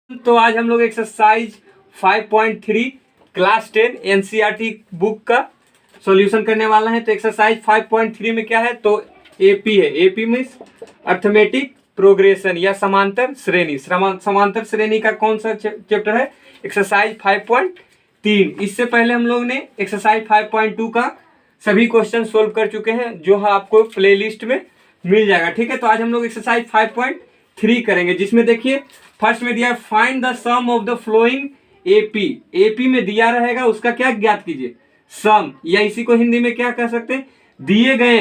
तो आज हम लोग एक्सरसाइज 5.3 क्लास 10 एनसीईआरटी बुक का सॉल्यूशन करने वाला है। तो एक्सरसाइज 5.3 में क्या है, तो एपी है। एपी मीन्स अर्थमेटिक प्रोग्रेशन या समांतर श्रेणी। समांतर श्रेणी का कौन सा चैप्टर है? एक्सरसाइज 5.3। इससे पहले हम लोग ने एक्सरसाइज 5.2 का सभी क्वेश्चन सोल्व कर चुके हैं, जो आपको प्लेलिस्ट में मिल जाएगा। ठीक है, तो आज हम लोग एक्सरसाइज 5.3 करेंगे, जिसमें देखिए फर्स्ट में दिया find the sum of the following AP. AP में दिया रहेगा, उसका क्या ज्ञात कीजिए, सम, या इसी को हिंदी में क्या कह सकते हैं, दिए गए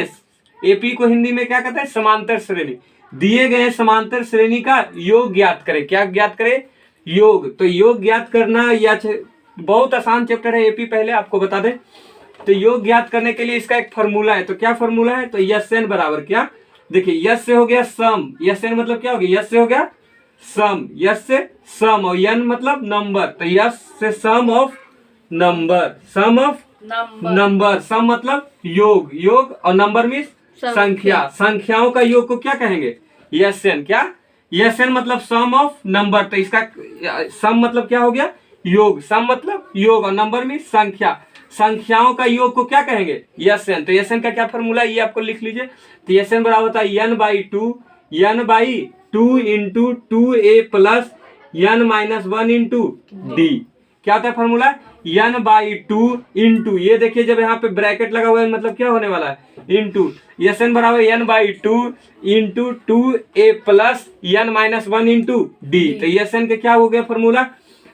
एपी को हिंदी में क्या कहते हैं, समांतर श्रेणी। दिए गए समांतर श्रेणी का योग ज्ञात करें। क्या ज्ञात करें? योग। तो योग ज्ञात करना या बहुत आसान चैप्टर है एपी, पहले आपको बता दें। तो योग ज्ञात करने के लिए इसका एक फॉर्मूला है। तो क्या फॉर्मूला है? तो यस एन बराबर क्या, देखिए यस से हो गया सम, यस एन मतलब क्या हो गया, यस से हो गया सम, यस से सम, और एन मतलब नंबर, तो यस से sum of number, sum of number, sum मतलब योग, योग, और नंबर मीन्स संख्या। संख्याओं का योग को क्या कहेंगे? S n. क्या? यस एन मतलब सम ऑफ नंबर, तो इसका सम मतलब क्या हो गया, योग, सम मतलब योग, और नंबर मीन्स संख्या। संख्याओं का योग को क्या कहेंगे? S n. तो यस एन का क्या फॉर्मूला है, ये आपको लिख लीजिए। तो यस एन बराबर होता है n by two into 2a plus N minus 1 into D. क्या होता है फॉर्मूला? एन बाई 2 इंटू, ये देखिए जब यहाँ पे ब्रैकेट लगा हुआ है मतलब क्या होने वाला है, इंटू। एस एन बराबर N by 2 into 2a plus N minus 1 into D. तो एस एन का क्या हो गया formula,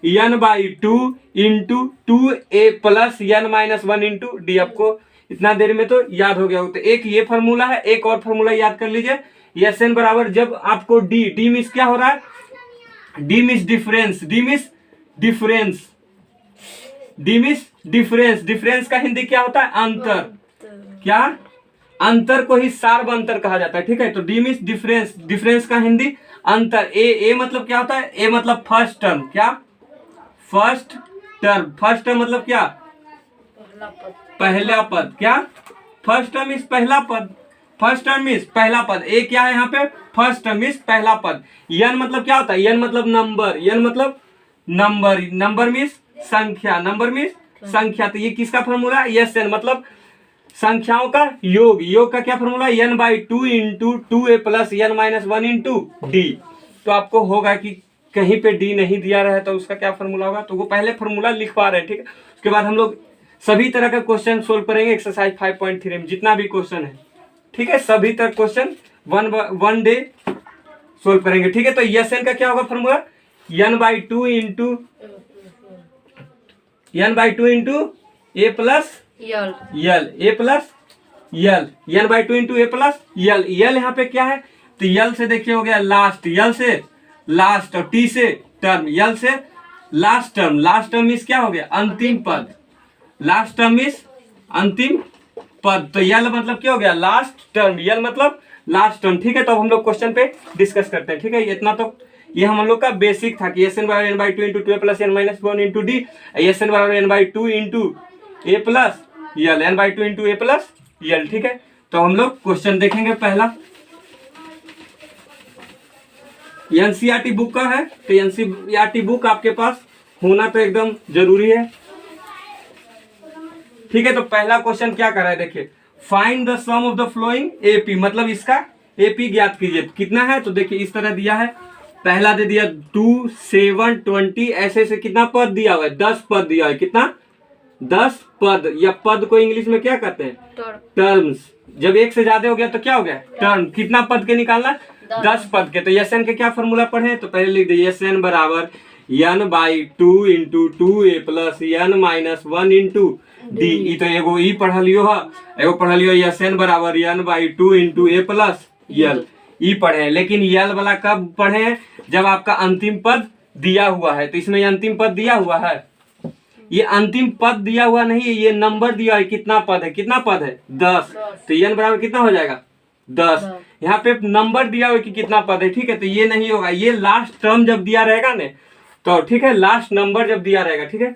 N by 2 into 2a plus N minus 1 into D. आपको इतना देर में तो याद हो गया हो। तो एक ये फॉर्मूला है, एक और फॉर्मूला याद कर लीजिए। एस एन बराबर जब आपको डी, डी मीन्स क्या हो रहा है, D means difference, D means difference, D means difference. Difference का हिंदी क्या होता है? अंतर। क्या? अंतर को ही सार्व अंतर कहा जाता है। ठीक है, तो डी मीन्स डिफरेंस, डिफरेंस का हिंदी अंतर। ए मतलब क्या होता है? ए मतलब फर्स्ट टर्म। क्या? First term. फर्स्ट टर्म मतलब क्या? पहला पद। क्या? फर्स्ट टर्म इज पहला पद। फर्स्ट टर्म मीन्स पहला पद। ए क्या है यहाँ पे? फर्स्ट टर्म मीन्स पहला पद। एन मतलब क्या होता है? एन मतलब नंबर, एन मतलब नंबर, नंबर मीन्स संख्या, नंबर मीन्स संख्या। तो ये किसका फॉर्मूला है? एस एन मतलब संख्याओं का योग। योग का क्या formula? N by 2 into 2a plus N minus 1 into D. तो आपको होगा कि कहीं पे डी नहीं दिया रहा है तो उसका क्या फॉर्मूला होगा, तो वो पहले फॉर्मूला लिख पा रहे हैं। ठीक है, उसके बाद हम लोग सभी तरह का क्वेश्चन सोल्व करेंगे एक्सरसाइज 5.3 में, जितना भी क्वेश्चन है। ठीक है, सभी तरह क्वेश्चन वन डे सोल्व करेंगे। ठीक है, तो एस एन का क्या होगा formula, N by 2 into A plus L, A plus L, N by 2 into A plus L. L यहाँ पे क्या है? तो यल से देखिए हो गया लास्ट, यल से लास्ट, और टी से टर्म, यल से last term. Last term means क्या हो गया? अंतिम पद। लास्ट टर्म मीन्स अंतिम पद। तो यल मतलब क्या हो गया? Last term. यल मतलब लास्ट टर्म। ठीक है, तो अब हम लोग क्वेश्चन पे डिस्कस करते हैं। ठीक है, इतना तो ये हम लोग का बेसिक था कि एस एन बराबर N by 2 into 2 plus N minus 1 into D. S N बराबर N by 2 into A plus L, N by 2 into A plus L. ठीक है, तो हम लोग क्वेश्चन देखेंगे। पहला एनसीईआरटी बुक का है, तो एनसीईआरटी बुक आपके पास होना तो एकदम जरूरी है। ठीक है, तो पहला क्वेश्चन क्या कर रहा है, देखिए find the sum of the following AP, मतलब इसका एपी ज्ञात कीजिए। कितना है? तो देखिए इस तरह दिया है। पहला दे दिया 2, 7, 20, ऐसे से कितना पद दिया हुआ है? 10 पद दिया है। कितना? 10 पद, या पद को इंग्लिश में क्या कहते हैं? टर्म्स। जब एक से ज्यादा हो गया तो क्या हो गया? टर्म। कितना पद के निकालना? 10 पद के। तो एस एन के क्या फॉर्मूला पढ़े? तो पहले लिख दिए एस एन बराबर N by 2 into 2a plus N minus 1 into D. तो एगो ई पढ़ लियो है, एगो पढ़ लियो एस एन बराबर N by 2 into A plus L, ई पढ़े। लेकिन यल वाला कब पढ़े? जब आपका अंतिम पद दिया हुआ है। तो इसमें अंतिम पद दिया हुआ है, ये अंतिम पद दिया हुआ नहीं है, ये नंबर दिया है। कितना पद है? कितना पद है? 10। तो एन बराबर कितना हो जाएगा? 10। यहाँ पे नंबर दिया हुआ है कि कितना पद है। ठीक है, तो ये नहीं होगा, ये लास्ट टर्म जब दिया रहेगा ना, तो ठीक है, लास्ट नंबर जब दिया रहेगा। ठीक है,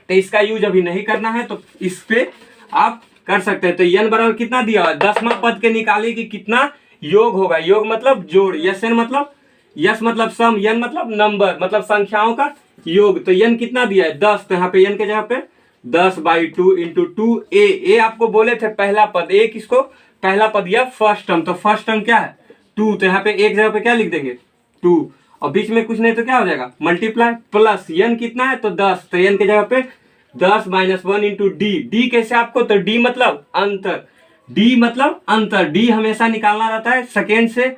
तो इसका यूज अभी नहीं करना है, तो इस पे आप कर सकते हैं। तो एन बराबर कितना दिया हुआ है? 10वां पद के निकालिए कि कितना योग होगा। योग मतलब जोड़, एस एन मतलब यस मतलब सम, यन मतलब नंबर, मतलब संख्याओं का योग। तो यन कितना दिया है 10, तो यहाँ पे यन के जगह पे 10/2 इंटू 2 ए आपको बोले थे पहला पद, ए किसको पहला पद या फर्स्ट टर्म, तो फर्स्ट टर्म क्या है 2, तो यहाँ पे एक जगह पे क्या लिख देंगे 2, और बीच में कुछ नहीं तो क्या हो जाएगा मल्टीप्लाई, प्लस यन कितना है तो 10, तो यन के जगह पे 10 - 1 इंटू डी कैसे आपको, तो डी मतलब अंतर, डी मतलब अंतर, डी हमेशा निकालना रहता है सेकेंड से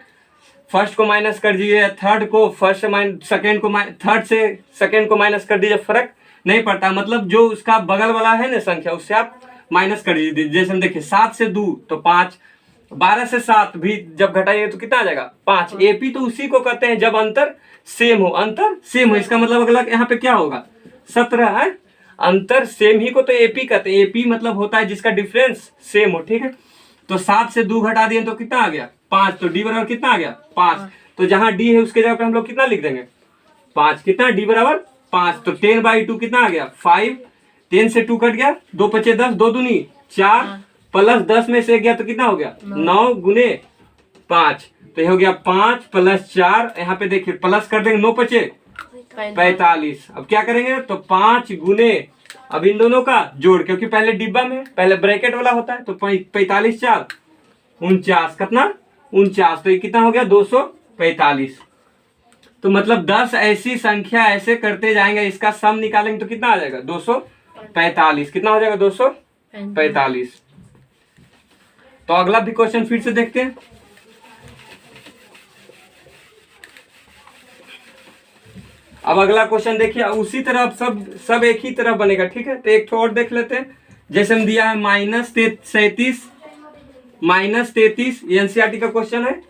फर्स्ट को माइनस कर दीजिए, थर्ड को फर्स्ट से सेकेंड को थर्ड से सेकेंड को माइनस कर दीजिए, फर्क नहीं पड़ता, मतलब जो उसका बगल वाला है ना संख्या उससे आप माइनस कर दीजिए। जैसे हम देखिए 7 से 2 तो 5, 12 से 7 भी जब घटाइए तो कितना आ जाएगा 5। एपी तो उसी को कहते हैं जब अंतर सेम हो, अंतर सेम हो, इसका मतलब अगला यहाँ पे क्या होगा 17 है, अंतर सेम ही को तो एपी कहते हैं, एपी मतलब होता है जिसका डिफरेंस सेम हो, ठीक है। तो 7 से 2 घटा दिए तो कितना आ गया 5, तो डी बराबर कितना आ गया 5, तो जहां डी है उसके जगह पे हम लोग कितना लिख देंगे 5, कितना डी बराबर 5, तो 10/2 कितना आ गया 5, 10 से 2 कट गया, 2 × 5 = 10, 2 दूनी 4, प्लस 10 में से 1 गया तो कितना हो गया 9 × 5, तो ये हो गया 5 + 4, यहाँ पे देखिए प्लस कर देंगे, 9 × 5 = 45। अब क्या करेंगे तो 5 गुने, अब इन दोनों का जोड़, क्योंकि पहले डिब्बा में पहले ब्रैकेट वाला होता है, तो 45 × 4 = 49, कितना 49, तो ये कितना हो गया 245। तो मतलब 10 ऐसी संख्या ऐसे करते जाएंगे, इसका सम निकालेंगे तो कितना आ जाएगा 245, कितना हो जाएगा 245। तो अगला भी क्वेश्चन फिर से देखते हैं। अब अगला क्वेश्चन देखिए, उसी तरह अब सब एक ही तरह बनेगा, ठीक है। तो एक और देख लेते हैं, जैसे हम दिया है -33 एनसीईआरटी का क्वेश्चन है,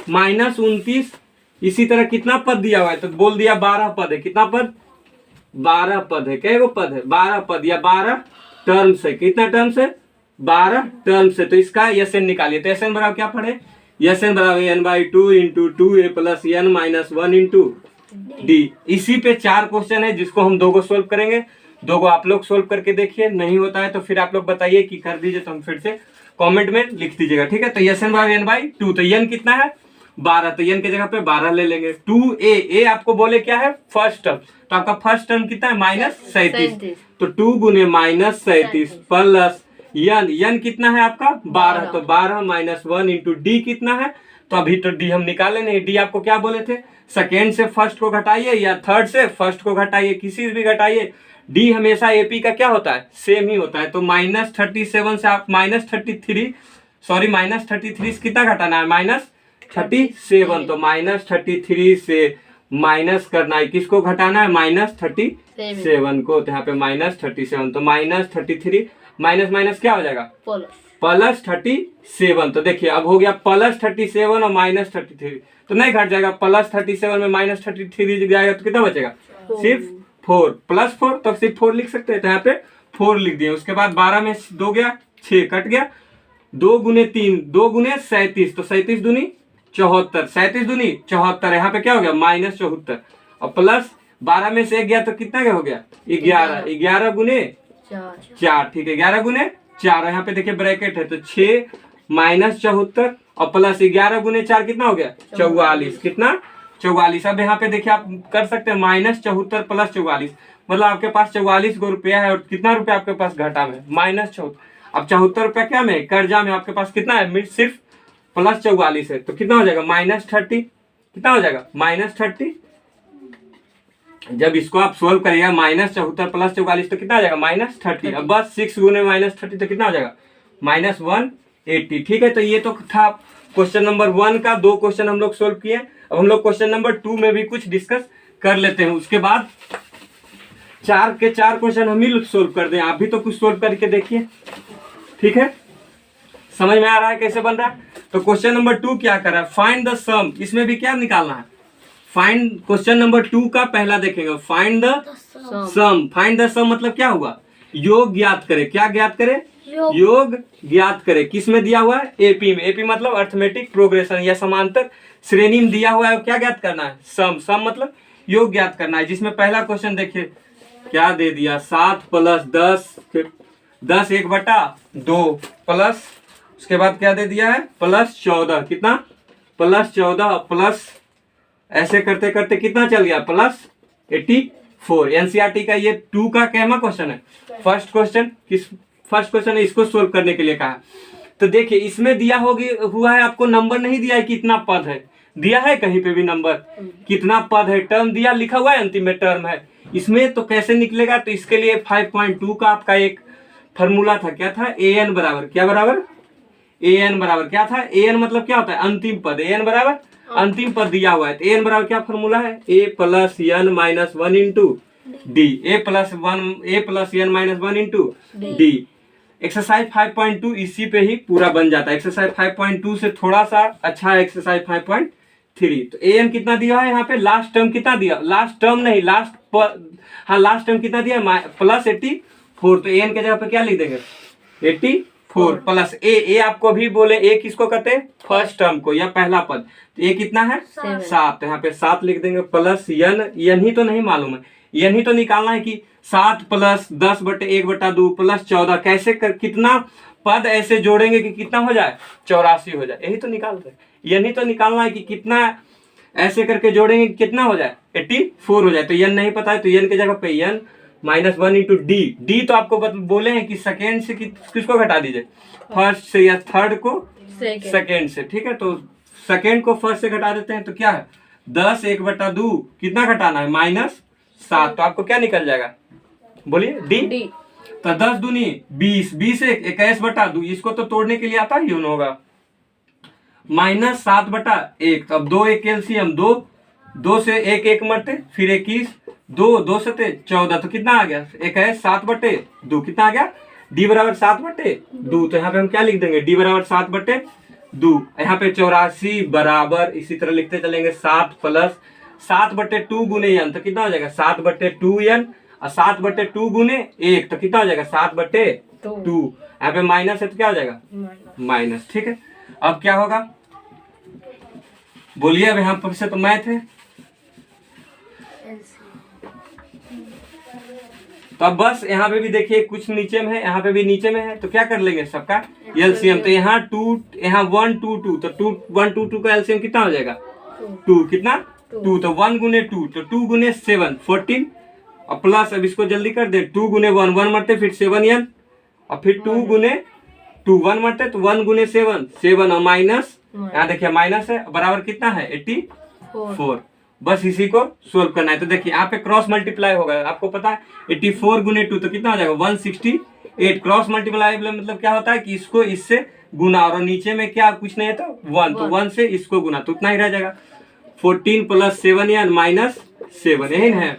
-29, इसी तरह कितना पद दिया हुआ है तो बोल दिया 12 पद है, कितना पद 12 पद है, क्या पद है 12 पद या 12 टर्म्स है, कितना टर्म्स है 12 टर्म्स है। तो इसका एस एन निकालिए, तो एस एन बराबर क्या पढ़े, एस एन बराबर n/2 into 2a + n - 1 into D. इसी पे 4 क्वेश्चन है जिसको हम 2 को सोल्व करेंगे, 2 को आप लोग सोल्व करके देखिए, नहीं होता है तो फिर आप लोग बताइए कि कर दीजिए, तो हम फिर से कमेंट में लिख दीजिएगा, ठीक है। तो एस एन बराबर n/2, तो n कितना है 12, तो n के जगह पे 12 ले लेंगे। 2a आपको बोले क्या है फर्स्ट टर्म, तो आपका फर्स्ट टर्म कितना है -37, तो 2 गुने -37 प्लस n कितना है आपका 12, तो 12 - 1 इंटू डी कितना है, तो अभी तो डी हम निकाले नहीं, डी आपको क्या बोले थे सेकेंड से फर्स्ट को घटाइए या थर्ड से फर्स्ट को घटाइए, किसी से भी घटाइए, डी हमेशा एपी का क्या होता है सेम ही होता है। तो -37 से आप -33 से कितना घटाना है -37, तो -33 से माइनस करना है, किसको घटाना है -37 को, तो यहाँ पे -37, तो -33 माइनस क्या हो जाएगा +37, तो देखिए अब हो गया +37 और -33, तो नहीं घट जाएगा, +37 में -33 जाएगा तो कितना बचेगा सिर्फ 4, +4, तो सिर्फ 4 लिख सकते हैं, तो यहाँ पे 4 लिख दिए। उसके बाद 12 में 2 गया 6 कट गया, 2 गुने 3 2 गुने 37, तो 37 दूनी 74, 37 दूनी 74, यहाँ पे क्या हो गया -74, और प्लस 12 में से 1 गया तो कितना क्या हो गया 11 गुने 4, ठीक है 11 गुने 4, यहाँ पे देखिए ब्रैकेट है, तो 6 - 74 और प्लस 11 गुने 4 कितना हो गया 44, कितना 44। अब यहाँ पे देखिए आप कर सकते हैं -74 + 44, मतलब आपके पास 44 गो रुपया है, और कितना रुपया आपके पास घाटा में -74, अब 74 रुपया क्या में कर्जा में आपके पास कितना है सिर्फ +44 है, तो कितना हो जाएगा -30, कितना हो जाएगा -30। जब इसको आप सोल्व करिएगा -74 + 44 तो कितना आ जाएगा -30, अब बस 6 गुने -30 तो कितना हो जाएगा -180, ठीक है। तो ये तो था क्वेश्चन नंबर 1 का, 2 क्वेश्चन हम लोग सोल्व किए। अब हम लोग क्वेश्चन नंबर 2 में भी कुछ डिस्कस कर लेते हैं, उसके बाद 4 के 4 क्वेश्चन हम ही सोल्व कर दें, आप भी तो कुछ सोल्व करके देखिए, ठीक है। समझ में आ रहा है कैसे बन रहा है। तो क्वेश्चन नंबर 2 क्या कर रहा है, फाइंड द सम, इसमें भी क्या निकालना है फाइंड, क्वेश्चन नंबर 2 का पहला देखेंगे find the sum. Find the sum मतलब क्या हुआ योग ज्ञात करे, क्या ज्ञात करे योग ज्ञात करे, किस में दिया हुआ है एपी में, एपी मतलब अर्थमेटिक प्रोग्रेशन या समांतर श्रेणी में दिया हुआ है, क्या ज्ञात करना है सम, सम मतलब योग ज्ञात करना है। जिसमें पहला क्वेश्चन देखिए क्या दे दिया 7 + 10 1/2 प्लस उसके बाद क्या दे दिया है +14, कितना +14 प्लस ऐसे करते करते कितना चल गया +84। एनसीईआरटी का ये 2 का कैमा क्वेश्चन है, फर्स्ट क्वेश्चन है, इसको सोल्व करने के लिए कहा। तो देखिए इसमें दिया हुआ है, आपको नंबर नहीं दिया है कितना पद है, दिया है कहीं पे भी नंबर कितना पद है, टर्म दिया लिखा हुआ है, अंतिम में टर्म है। इसमें तो कैसे निकलेगा, तो इसके लिए 5.2 का आपका एक फॉर्मूला था, क्या था, an बराबर क्या बराबर, an बराबर क्या था, an मतलब क्या होता है अंतिम पद, an बराबर अंतिम पद दिया हुआ है, तो an बराबर क्या फॉर्मूला है, a plus n minus 1 into D, a plus n minus 1 into D. Exercise 5.2 इसी पे ही पूरा बन जाता है। एक्सरसाइज 5.2 से थोड़ा सा अच्छा है एक्सरसाइज 5.3। तो an कितना दिया है यहाँ पे, लास्ट टर्म कितना दिया, लास्ट टर्म नहीं लास्ट टर्म कितना दिया +84। तो an के जगह पे क्या लिख देंगे 84 प्लस a आपको भी बोले, a किसको कहते हैं, फर्स्ट टर्म को या पहला पद, तो a कितना है 7, तो यहाँ पे 7 लिख देंगे प्लस n ही तो नहीं मालूम है, n ही तो निकालना है कि 7 प्लस 10/1/2 प्लस 14, कैसे कितना पद ऐसे जोड़ेंगे कि कितना हो जाए 84 हो जाए, यही तो निकाल रहे, n ही तो निकालना है कि कितना ऐसे करके जोड़ेंगे कि कितना हो जाए 84 हो जाए। तो n नहीं पता है, तो n के जगह पे n माइनस 1 इंटू डी तो आपको बोले हैं कि सेकेंड से किसको घटा दीजिए, फर्स्ट से या थर्ड को सेकेंड से, ठीक है। तो सेकेंड को फर्स्ट से घटा देते हैं, तो क्या है 10/1/2 कितना घटाना है -7, तो आपको क्या निकल जाएगा बोलिए डी। तो 10 दूनी 20, 20 21/2, इसको तो तोड़ने के लिए आता ही होगा, -7/1, अब 2 1 एलसीएम 2 से 1 1 मरते, फिर 21, 2 से 14, तो कितना आ गया 21 7/2, कितना आ गया डी बराबर 7/2। तो यहाँ पे हम क्या लिख देंगे, डी बराबर 7/2। यहाँ पे 84 बराबर इसी तरह लिखते चलेंगे 7 प्लस 7/2 गुने n, तो कितना हो जाएगा 7/2n, और 7/2 गुने 1, तो कितना हो जाएगा 7/2। यहाँ पे माइनस है तो क्या हो जाएगा माइनस, ठीक है। अब क्या होगा बोलिए, अब यहाँ पर से तो मैथ है, तो अब बस यहाँ पे भी देखिए कुछ नीचे में है, यहाँ पे भी नीचे में है, तो क्या कर लेंगे सबका एलसीएम। तो यहाँ 2, यहाँ 1 2 2, तो 2 1 2 2 का एलसीएम कितना हो जाएगा 2, कितना 2, तो 1 गुने 2, तो 2 गुने 7 14, और प्लस अब इसको जल्दी कर दे, 2 गुने 1 1 मरते, फिर 7n, और फिर 2 गुने 2 1 मरते, तो 1 गुने 7 और माइनस, यहाँ देखिए माइनस है, बराबर कितना है 84। बस इसी को सोल्व करना है। तो देखिए यहाँ पे क्रॉस मल्टीप्लाई होगा, आपको पता है 84 गुने 2, तो कितना हो जाएगा 168। क्रॉस मल्टीप्लाई मतलब क्या होता है कि इसको इससे गुना, और नीचे में क्या कुछ नहीं है तो 1, तो 1 से इसको गुना, तो उतना ही रह जाएगा 14 प्लस 7n माइनस 7, यही है।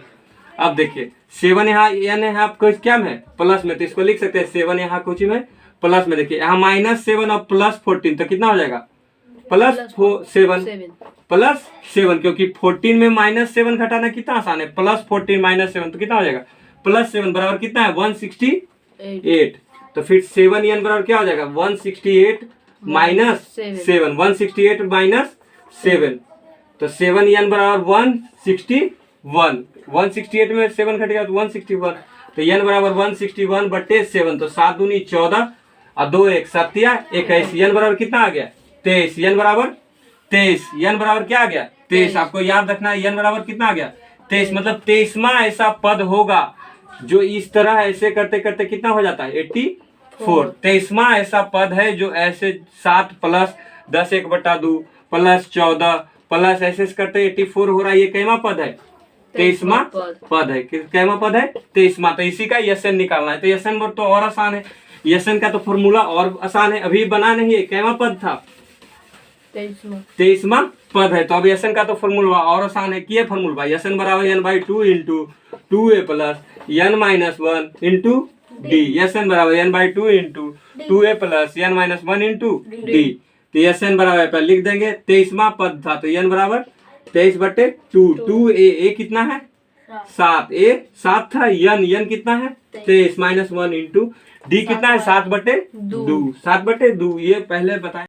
अब देखिए 7 यहाँ n है आपको क्या में प्लस में, तो इसको लिख सकते हैं 7 यहाँ कुछ में प्लस में, देखिए यहाँ -7 और प्लस 14, तो कितना हो जाएगा +7, क्योंकि 14 में -7 घटाना कितना आसान है, +14 -7, तो कितना हो जाएगा +7 बराबर कितना है 168। तो फिर 7n बराबर क्या हो जाएगा 168 माइनस 7, 168 माइनस 7, तो 7n बराबर 161, 168 में 7 घटेगा तो 161, तो n बराबर 161/7, तो 7 दूनी 14 और 2 1 7 21, n बराबर कितना आ गया 23, n बराबर 23, n बराबर क्या आ गया 23। आपको याद रखना है n बराबर कितना आ गया 23, मतलब 23वां ऐसा पद होगा जो इस तरह ऐसे करते करते कितना हो जाता है 84। 23वां ऐसा पद है जो ऐसे 7 प्लस 10/2 प्लस 14 प्लस ऐसे करते 84 हो रहा है, ये कैमा पद है 23वां पद है, कैमा पद है 23वां। तो इसी का यसन निकालना है, तो यसन तो और आसान है, यसन का तो फॉर्मूला और आसान है, अभी बना नहीं है, कैमा पद था 23वां पद है, तो अब यसन का तो फॉर्मूला और आसान है, किए फॉर्मूला यसन बराबर n/2 into 2a plus n minus 1 into D, S N बराबर n/2 into 2a plus n minus 1 into D. तो यसन बराबर पर लिख देंगे 23वां पद था, तो n बराबर 23/2, 2a कितना है 7, a 7 था, n कितना है 23 माइनस 1 इंटू डी कितना है 7/2, 7/2, ये पहले बताए।